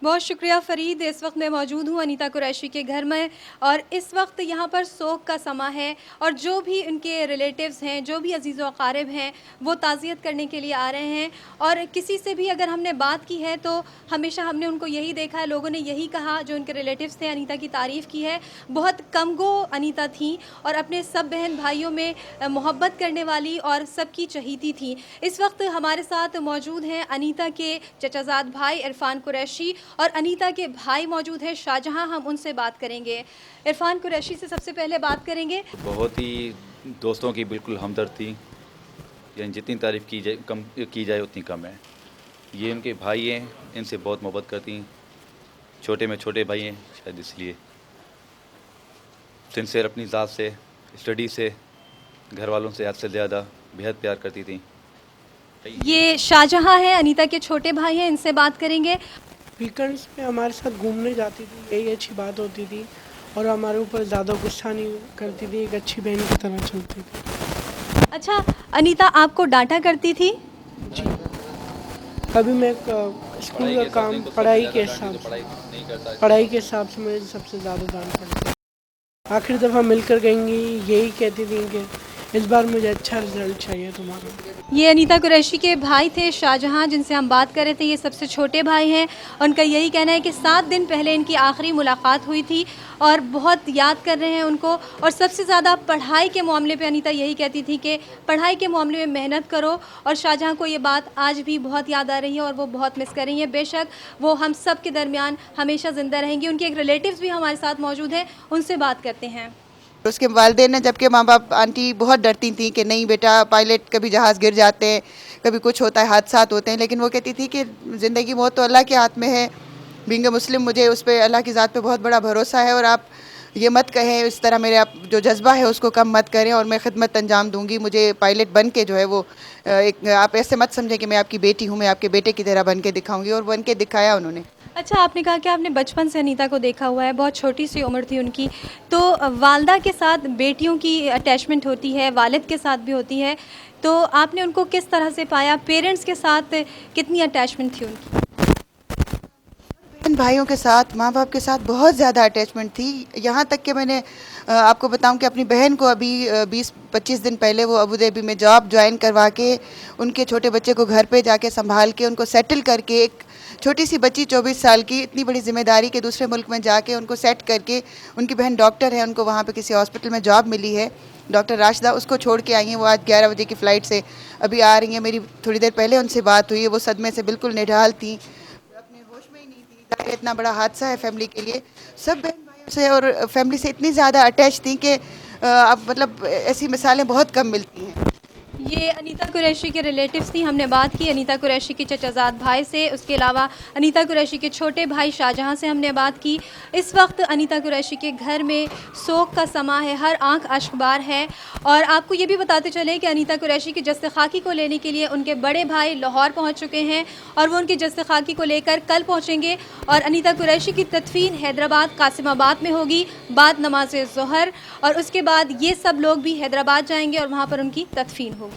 बहुत शुक्रिया फ़रीद। इस वक्त मैं मौजूद हूँ अनीता कुरैशी के घर में और इस वक्त यहाँ पर सोग का समा है और जो भी उनके रिलेटिव्स हैं, जो भी अज़ीज़ व अक़ारिब हैं, वो ताज़ियत करने के लिए आ रहे हैं। और किसी से भी अगर हमने बात की है तो हमेशा हमने उनको यही देखा है, लोगों ने यही कहा, जो उनके रिलेटिव्स थे अनीता की तारीफ़ की है। बहुत कमगो अनीता थी और अपने सब बहन भाइयों में मोहब्बत करने वाली और सबकी चहीती थी। इस वक्त हमारे साथ मौजूद हैं अनीता के चचाज़ाद भाई इरफ़ान कुरैशी और अनीता के भाई मौजूद हैं शाहजहां। हम उनसे बात करेंगे। इरफ़ान कुरैशी से सबसे पहले बात करेंगे। बहुत ही दोस्तों की बिल्कुल हमदर्द थी, यानी जितनी तारीफ़ की जाए उतनी कम है। ये उनके भाई हैं, इनसे बहुत मोहब्बत करती हैं। छोटे में छोटे भाई हैं, शायद इसलिए सिंसियर अपनी ज़ात से, स्टडी से, घर वालों से हद से ज़्यादा बेहद प्यार करती थी। ये शाहजहां हैं, अनीता के छोटे भाई हैं, इनसे बात करेंगे। वीकेंड्स में हमारे साथ घूमने जाती थी, यही अच्छी बात होती थी और हमारे ऊपर ज़्यादा गुस्सा नहीं करती थी, एक अच्छी बहन की तरह चलती थी। अच्छा, अनीता आपको डांटा करती थी? जी, कभी मैं स्कूल का काम पढ़ाई के हिसाब से मुझे सबसे ज़्यादा डांट पड़ती है। आखिरी दफ़ा मिलकर गएंगी, यही कहती थी कि इस बार मुझे अच्छा रिजल्ट चाहिए तुम्हारा। ये अनीता कुरैशी के भाई थे शाहजहां, जिनसे हम बात कर रहे थे। ये सबसे छोटे भाई हैं। उनका यही कहना है कि 7 दिन पहले इनकी आखिरी मुलाकात हुई थी और बहुत याद कर रहे हैं उनको। और सबसे ज़्यादा पढ़ाई के मामले पे अनीता यही कहती थी कि पढ़ाई के मामले में मेहनत करो। और शाहजहां को ये बात आज भी बहुत याद आ रही है और वो बहुत मिस कर रही हैं। बेशक वो हम सब के दरमियान हमेशा ज़िंदा रहेंगी। उनके एक रिलेटिव्स भी हमारे साथ मौजूद हैं, उनसे बात करते हैं। उसके वालिदैन ने, जबकि माँ बाप आंटी बहुत डरती थी कि नहीं बेटा, पायलट कभी जहाज़ गिर जाते हैं, कभी कुछ होता है, हादसात होते हैं, लेकिन वो कहती थी कि ज़िंदगी मौत तो अल्लाह के हाथ में है। बीइंग अ मुस्लिम मुझे उस पर, अल्लाह की ज़ात पे बहुत बड़ा भरोसा है और आप ये मत कहें इस तरह, मेरे आप जो जज्बा है उसको कम मत करें और मैं खिदमत अंजाम दूंगी। मुझे पायलट बन के जो है वो एक, आप ऐसे मत समझें कि मैं आपकी बेटी हूँ, मैं आपके बेटे की तरह बन के दिखाऊँगी, और बन के दिखाया उन्होंने। अच्छा, आपने कहा कि आपने बचपन से अनीता को देखा हुआ है, बहुत छोटी सी उम्र थी उनकी। तो वालदा के साथ बेटियों की अटैचमेंट होती है, वालिद के साथ भी होती है, तो आपने उनको किस तरह से पाया? पेरेंट्स के साथ कितनी अटैचमेंट थी उनकी? बहन भाइयों के साथ, माँ बाप के साथ बहुत ज़्यादा अटैचमेंट थी। यहाँ तक कि मैंने आपको बताऊं कि अपनी बहन को अभी 20-25 दिन पहले वो अबू धाबी में जॉब ज्वाइन करवा के, उनके छोटे बच्चे को घर पे जाके संभाल के, उनको सेटल करके, एक छोटी सी बच्ची 24 साल की, इतनी बड़ी जिम्मेदारी के दूसरे मुल्क में जाके उनको सेट करके, उनकी बहन डॉक्टर है, उनको वहाँ पे किसी हॉस्पिटल में जॉब मिली है, डॉक्टर राशिदा, उसको छोड़ के आई हैं। वो आज 11 बजे की फ़्लाइट से अभी आ रही हैं। मेरी थोड़ी देर पहले उनसे बात हुई है। वो सदमे से बिल्कुल निढाल थी, अपने होश में ही नहीं थी। इतना बड़ा हादसा है फैमिली के लिए। सब बहन भाइयों से और फैमिली से इतनी ज़्यादा अटैच थी कि अब मतलब ऐसी मिसालें बहुत कम मिलती हैं। ये अनीता कुरैशी के रिलेटिव्स थी। हमने बात की अनीता कुरैशी के चचाज़ाद भाई से, उसके अलावा अनीता कुरैशी के छोटे भाई शाहजहां से हमने बात की। इस वक्त अनीता कुरैशी के घर में सोग का समा है, हर आंख अश्कबार है। और आपको ये भी बताते चले कि अनीता कुरैशी की जस्ते खाकी को लेने के लिए उनके बड़े भाई लाहौर पहुँच चुके हैं और वो उनकी जस्ते खाकी को लेकर कल पहुँचेंगे। और अनीता कुरैशी की तदफीन हैदराबाद कासिमाबाद में होगी बाद नमाज ज़ोहर, और उसके बाद ये सब लोग भी हैदराबाद जाएंगे और वहाँ पर उनकी तदफीन होगी।